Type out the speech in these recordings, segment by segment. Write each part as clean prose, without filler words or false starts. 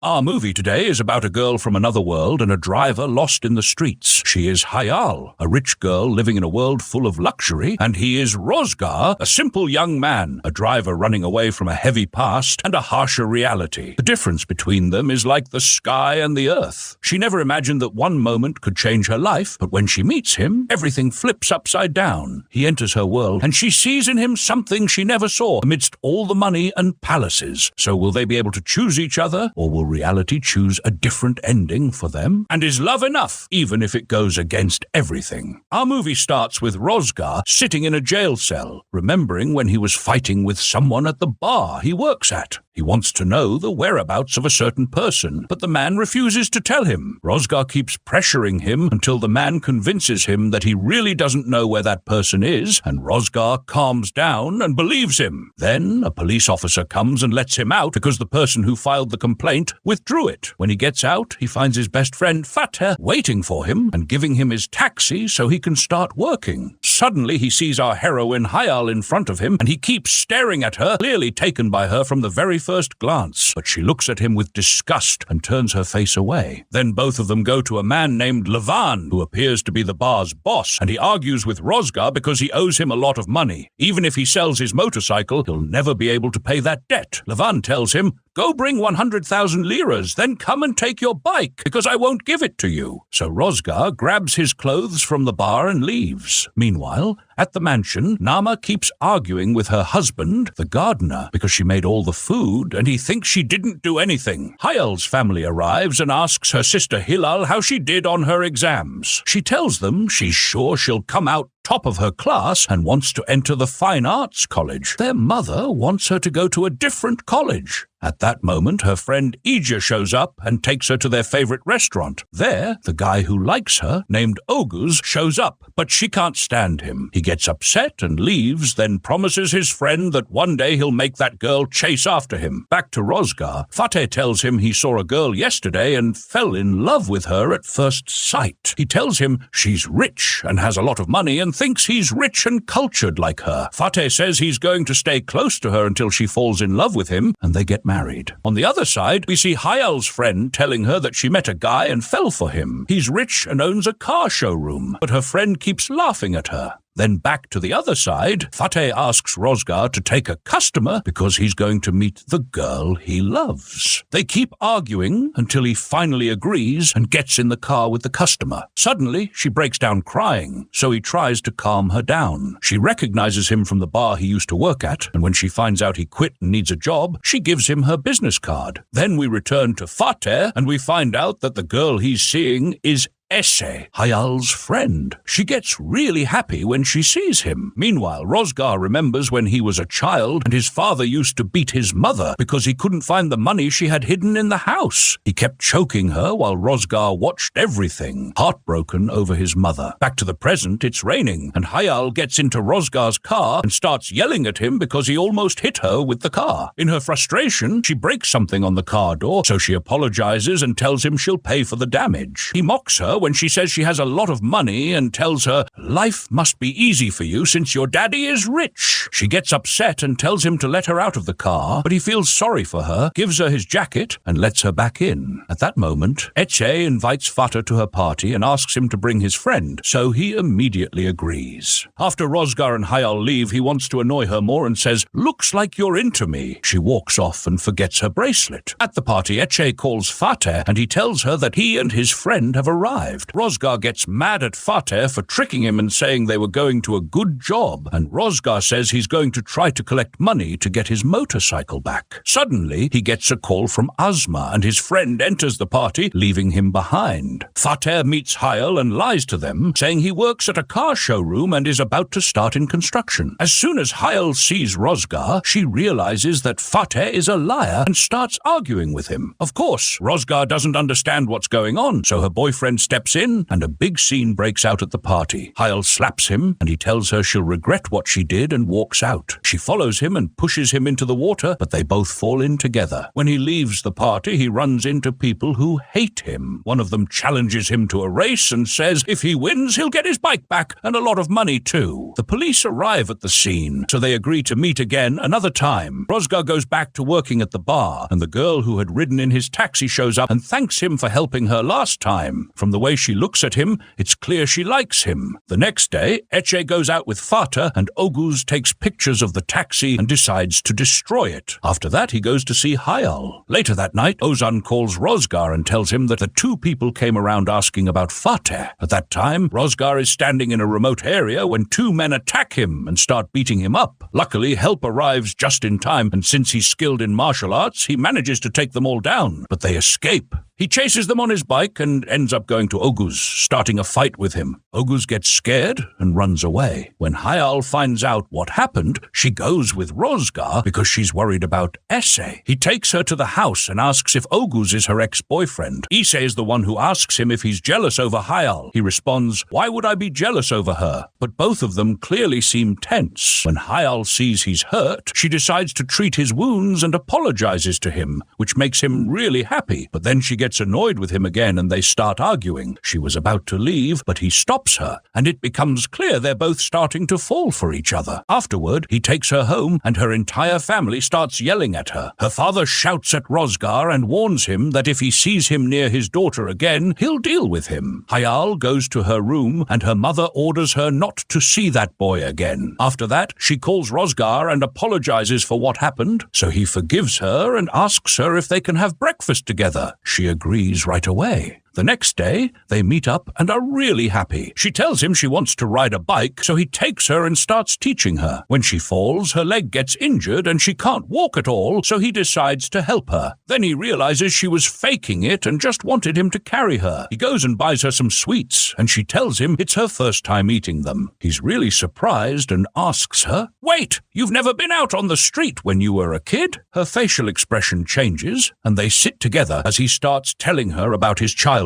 Our movie today is about a girl from another world and a driver lost in the streets. She is Hayal, a rich girl living in a world full of luxury, and he is Rüzgar, a simple young man, a driver running away from a heavy past and a harsher reality. The difference between them is like the sky and the earth. She never imagined that one moment could change her life, but when she meets him, everything flips upside down. He enters her world, and she sees in him something she never saw amidst all the money and palaces. So will they be able to choose each other, or will reality choose a different ending for them? And is love enough, even if it goes against everything? Our movie starts with Rüzgar sitting in a jail cell, remembering when he was fighting with someone at the bar he works at. He wants to know the whereabouts of a certain person, but the man refuses to tell him. Rüzgar keeps pressuring him until the man convinces him that he really doesn't know where that person is, and Rüzgar calms down and believes him. Then a police officer comes and lets him out because the person who filed the complaint withdrew it. When he gets out, he finds his best friend Fateh waiting for him and giving him his taxi so he can start working. Suddenly he sees our heroine Hayal in front of him, and he keeps staring at her, clearly taken by her from the very first glance, but she looks at him with disgust and turns her face away. Then both of them go to a man named Levan, who appears to be the bar's boss, and he argues with Rüzgar because he owes him a lot of money. Even if he sells his motorcycle, he'll never be able to pay that debt. Levan tells him, "Go bring 100,000 liras, then come and take your bike, because I won't give it to you." So Rüzgar grabs his clothes from the bar and leaves. Meanwhile, at the mansion, Nama keeps arguing with her husband, the gardener, because she made all the food, and he thinks she didn't do anything. Hayal's family arrives and asks her sister Hilal how she did on her exams. She tells them she's sure she'll come out top of her class and wants to enter the fine arts college. Their mother wants her to go to a different college. At that moment, her friend Ija shows up and takes her to their favorite restaurant. There, the guy who likes her, named Oguz, shows up, but she can't stand him. He gets upset and leaves, then promises his friend that one day he'll make that girl chase after him. Back to Rüzgar, Fateh tells him he saw a girl yesterday and fell in love with her at first sight. He tells him she's rich and has a lot of money and thinks he's rich and cultured like her. Fateh says he's going to stay close to her until she falls in love with him, and they get married. On the other side, we see Hayal's friend telling her that she met a guy and fell for him. He's rich and owns a car showroom, but her friend keeps laughing at her. Then back to the other side, Fateh asks Rüzgar to take a customer because he's going to meet the girl he loves. They keep arguing until he finally agrees and gets in the car with the customer. Suddenly, she breaks down crying, so he tries to calm her down. She recognizes him from the bar he used to work at, and when she finds out he quit and needs a job, she gives him her business card. Then we return to Fateh, and we find out that the girl he's seeing is Ese, Hayal's friend. She gets really happy when she sees him. Meanwhile, Rüzgar remembers when he was a child and his father used to beat his mother because he couldn't find the money she had hidden in the house. He kept choking her while Rüzgar watched everything, heartbroken over his mother. Back to the present, it's raining, and Hayal gets into Rüzgar's car and starts yelling at him because he almost hit her with the car. In her frustration, she breaks something on the car door, so she apologizes and tells him she'll pay for the damage. He mocks her when she says she has a lot of money and tells her, "Life must be easy for you since your daddy is rich." She gets upset and tells him to let her out of the car, but he feels sorry for her, gives her his jacket, and lets her back in. At that moment, Ece invites Fateh to her party and asks him to bring his friend, so he immediately agrees. After Rüzgar and Hayal leave, he wants to annoy her more and says, "Looks like you're into me." She walks off and forgets her bracelet. At the party, Ece calls Fateh and he tells her that he and his friend have arrived. Rüzgar gets mad at Fateh for tricking him and saying they were going to a good job, and Rüzgar says he's going to try to collect money to get his motorcycle back. Suddenly, he gets a call from Asma, and his friend enters the party, leaving him behind. Fateh meets Hayal and lies to them, saying he works at a car showroom and is about to start in construction. As soon as Hayal sees Rüzgar, she realizes that Fateh is a liar and starts arguing with him. Of course, Rüzgar doesn't understand what's going on, so her boyfriend steps steps in, and a big scene breaks out at the party. Hayal slaps him, and he tells her she'll regret what she did and walks out. She follows him and pushes him into the water, but they both fall in together. When he leaves the party, he runs into people who hate him. One of them challenges him to a race and says if he wins, he'll get his bike back and a lot of money too. The police arrive at the scene, so they agree to meet again another time. Rüzgar goes back to working at the bar, and the girl who had ridden in his taxi shows up and thanks him for helping her last time. From the way she looks at him, it's clear she likes him. The next day, Ece goes out with Fatih, and Oguz takes pictures of the taxi and decides to destroy it. After that, he goes to see Hayal. Later that night, Ozan calls Rüzgar and tells him that the two people came around asking about Fatih. At that time, Rüzgar is standing in a remote area when two men attack him and start beating him up. Luckily, help arrives just in time, and since he's skilled in martial arts, he manages to take them all down, but they escape. He chases them on his bike and ends up going to Oguz, starting a fight with him. Oguz gets scared and runs away. When Hayal finds out what happened, she goes with Rüzgar because she's worried about Ece. He takes her to the house and asks if Oguz is her ex-boyfriend. Ece is the one who asks him if he's jealous over Hayal. He responds, "Why would I be jealous over her?" But both of them clearly seem tense. When Hayal sees he's hurt, she decides to treat his wounds and apologizes to him, which makes him really happy. But then she gets annoyed with him again and they start arguing. She was about to leave, but he stops her, and it becomes clear they're both starting to fall for each other. Afterward, he takes her home and her entire family starts yelling at her. Her father shouts at Rüzgar and warns him that if he sees him near his daughter again, he'll deal with him. Hayal goes to her room and her mother orders her not to see that boy again. After that, she calls Rüzgar and apologizes for what happened, so he forgives her and asks her if they can have breakfast together. She agrees right away. The next day, they meet up and are really happy. She tells him she wants to ride a bike, so he takes her and starts teaching her. When she falls, her leg gets injured and she can't walk at all, so he decides to help her. Then he realizes she was faking it and just wanted him to carry her. He goes and buys her some sweets, and she tells him it's her first time eating them. He's really surprised and asks her, "Wait, you've never been out on the street when you were a kid?" Her facial expression changes, and they sit together as he starts telling her about his childhood.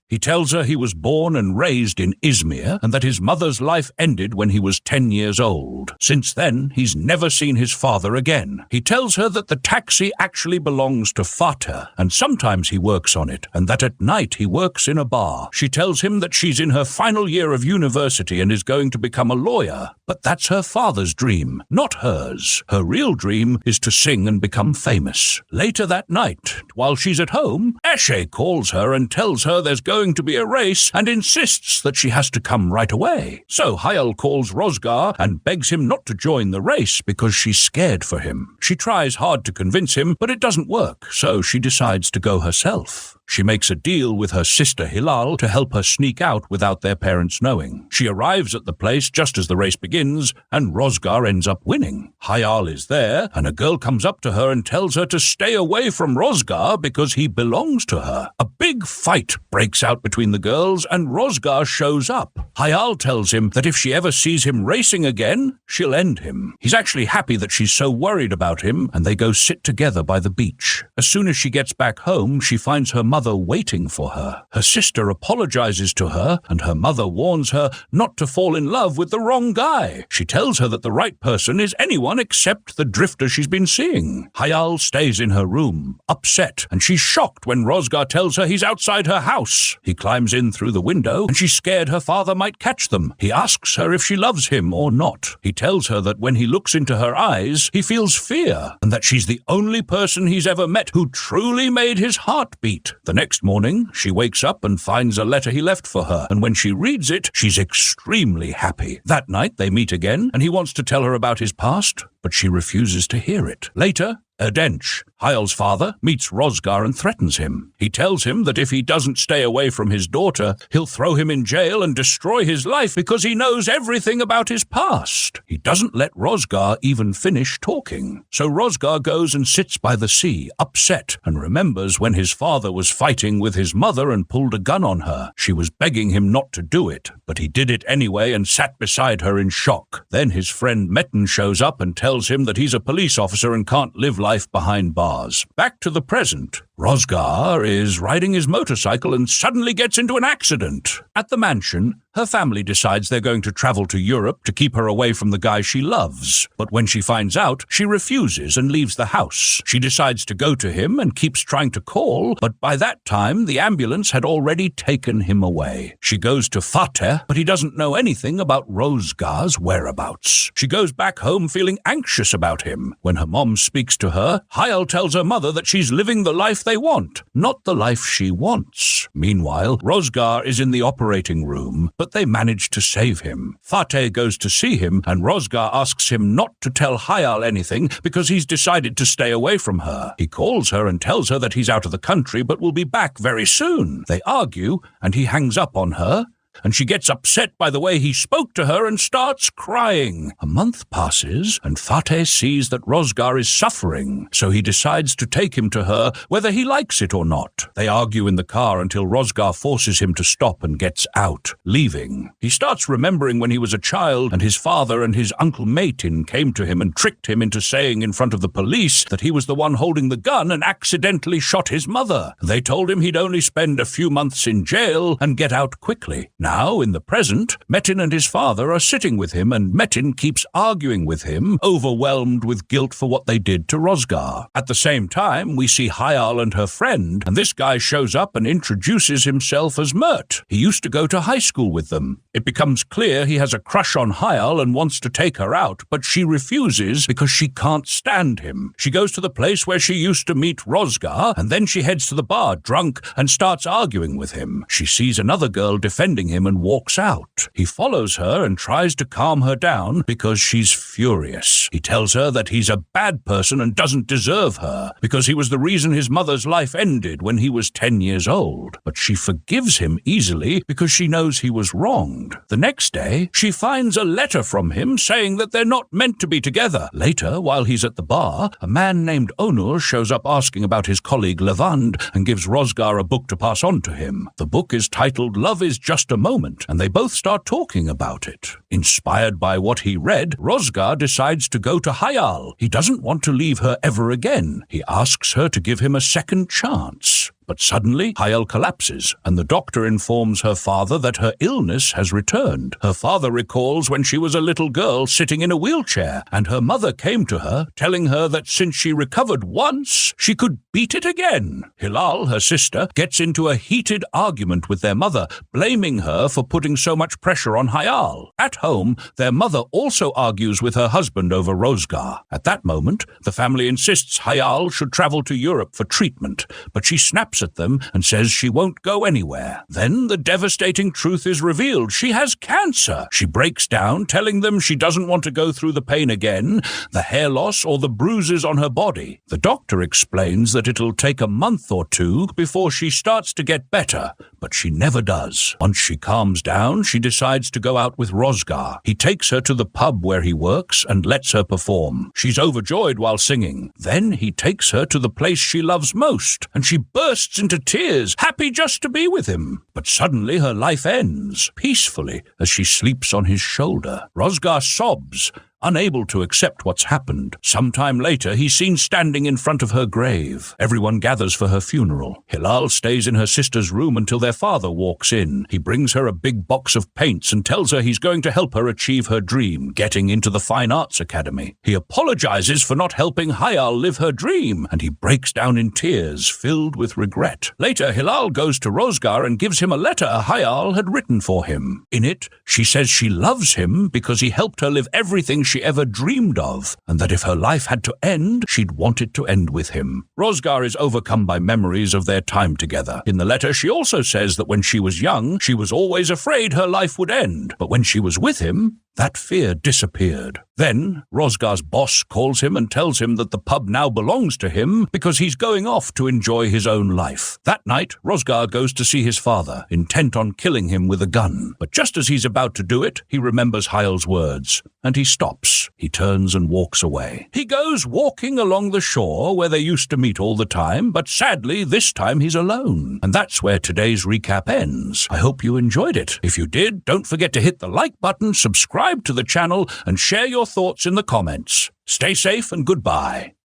He tells her he was born and raised in Izmir and that his mother's life ended when he was 10 years old. Since then, he's never seen his father again. He tells her that the taxi actually belongs to Fatih, and sometimes he works on it, and that at night he works in a bar. She tells him that she's in her final year of university and is going to become a lawyer, but that's her father's dream, not hers. Her real dream is to sing and become famous. Later that night, while she's at home, Ece calls her and tells her there's going to be a race and insists that she has to come right away. So Hayal calls Rüzgar and begs him not to join the race because she's scared for him. She tries hard to convince him, but it doesn't work, so she decides to go herself. She makes a deal with her sister Hilal to help her sneak out without their parents knowing. She arrives at the place just as the race begins, and Rüzgar ends up winning. Hayal is there, and a girl comes up to her and tells her to stay away from Rüzgar because he belongs to her. A big fight breaks out between the girls, and Rüzgar shows up. Hayal tells him that if she ever sees him racing again, she'll end him. He's actually happy that she's so worried about him, and they go sit together by the beach. As soon as she gets back home, she finds her mother waiting for her. Her sister apologizes to her, and her mother warns her not to fall in love with the wrong guy. She tells her that the right person is anyone except the drifter she's been seeing. Hayal stays in her room, upset, and she's shocked when Rüzgar tells her he's outside her house. He climbs in through the window, and she's scared her father might catch them. He asks her if she loves him or not. He tells her that when he looks into her eyes, he feels fear, and that she's the only person he's ever met who truly made his heart beat. The next morning, she wakes up and finds a letter he left for her, and when she reads it, she's extremely happy. That night, they meet again, and he wants to tell her about his past, but she refuses to hear it. Later, Erdenç, Hayal's father, meets Rüzgar and threatens him. He tells him that if he doesn't stay away from his daughter, he'll throw him in jail and destroy his life because he knows everything about his past. He doesn't let Rüzgar even finish talking. So Rüzgar goes and sits by the sea, upset, and remembers when his father was fighting with his mother and pulled a gun on her. She was begging him not to do it, but he did it anyway and sat beside her in shock. Then his friend Metin shows up and tells him that he's a police officer and can't live life behind bars. Back to the present. Rüzgar is riding his motorcycle and suddenly gets into an accident. At the mansion, her family decides they're going to travel to Europe to keep her away from the guy she loves. But when she finds out, she refuses and leaves the house. She decides to go to him and keeps trying to call, but by that time, the ambulance had already taken him away. She goes to Fateh, but he doesn't know anything about Rüzgar's whereabouts. She goes back home feeling anxious about him. When her mom speaks to her, Hayal tells her mother that she's living the life they want, not the life she wants. Meanwhile, Rüzgar is in the operating room, but they manage to save him. Fateh goes to see him, and Rüzgar asks him not to tell Hayal anything because he's decided to stay away from her. He calls her and tells her that he's out of the country but will be back very soon. They argue, and he hangs up on her, and she gets upset by the way he spoke to her and starts crying. A month passes, and Fateh sees that Rüzgar is suffering, so he decides to take him to her whether he likes it or not. They argue in the car until Rüzgar forces him to stop and gets out, leaving. He starts remembering when he was a child and his father and his uncle Metin came to him and tricked him into saying in front of the police that he was the one holding the gun and accidentally shot his mother. They told him he'd only spend a few months in jail and get out quickly. Now, in the present, Metin and his father are sitting with him, and Metin keeps arguing with him, overwhelmed with guilt for what they did to Rüzgar. At the same time, we see Hayal and her friend, and this guy shows up and introduces himself as Mert. He used to go to high school with them. It becomes clear he has a crush on Hayal and wants to take her out, but she refuses because she can't stand him. She goes to the place where she used to meet Rüzgar, and then she heads to the bar drunk and starts arguing with him. She sees another girl defending him and walks out. He follows her and tries to calm her down because she's furious. He tells her that he's a bad person and doesn't deserve her because he was the reason his mother's life ended when he was 10 years old. But she forgives him easily because she knows he was wronged. The next day, she finds a letter from him saying that they're not meant to be together. Later, while he's at the bar, a man named Onur shows up asking about his colleague Levand and gives Rüzgar a book to pass on to him. The book is titled Love is Just a Moment, and they both start talking about it. Inspired by what he read, Rüzgar decides to go to Hayal. He doesn't want to leave her ever again. He asks her to give him a second chance. But suddenly, Hayal collapses, and the doctor informs her father that her illness has returned. Her father recalls when she was a little girl sitting in a wheelchair, and her mother came to her, telling her that since she recovered once, she could beat it again. Hilal, her sister, gets into a heated argument with their mother, blaming her for putting so much pressure on Hayal. At home, their mother also argues with her husband over Rüzgar. At that moment, the family insists Hayal should travel to Europe for treatment, but she snaps at them and says she won't go anywhere. Then the devastating truth is revealed. She has cancer. She breaks down, telling them she doesn't want to go through the pain again, the hair loss or the bruises on her body. The doctor explains that it'll take a month or two before she starts to get better, but she never does. Once she calms down, she decides to go out with Rüzgar. He takes her to the pub where he works and lets her perform. She's overjoyed while singing. Then he takes her to the place she loves most, and she bursts into tears, happy just to be with him. But suddenly her life ends, peacefully, as she sleeps on his shoulder. Rüzgar sobs, unable to accept what's happened. Sometime later, he's seen standing in front of her grave. Everyone gathers for her funeral. Hilal stays in her sister's room until their father walks in. He brings her a big box of paints and tells her he's going to help her achieve her dream, getting into the Fine Arts Academy. He apologizes for not helping Hayal live her dream, and he breaks down in tears, filled with regret. Later, Hilal goes to Rüzgar and gives him a letter Hayal had written for him. In it, she says she loves him because he helped her live everything she ever dreamed of, and that if her life had to end, she'd want it to end with him. Rüzgar is overcome by memories of their time together. In the letter, she also says that when she was young, she was always afraid her life would end, but when she was with him, that fear disappeared. Then, Rüzgar's boss calls him and tells him that the pub now belongs to him because he's going off to enjoy his own life. That night, Rüzgar goes to see his father, intent on killing him with a gun. But just as he's about to do it, he remembers Hayal's words, and he stops. He turns and walks away. He goes walking along the shore where they used to meet all the time, but sadly, this time he's alone. And that's where today's recap ends. I hope you enjoyed it. If you did, don't forget to hit the like button, subscribe to the channel, and share your thoughts in the comments. Stay safe and goodbye.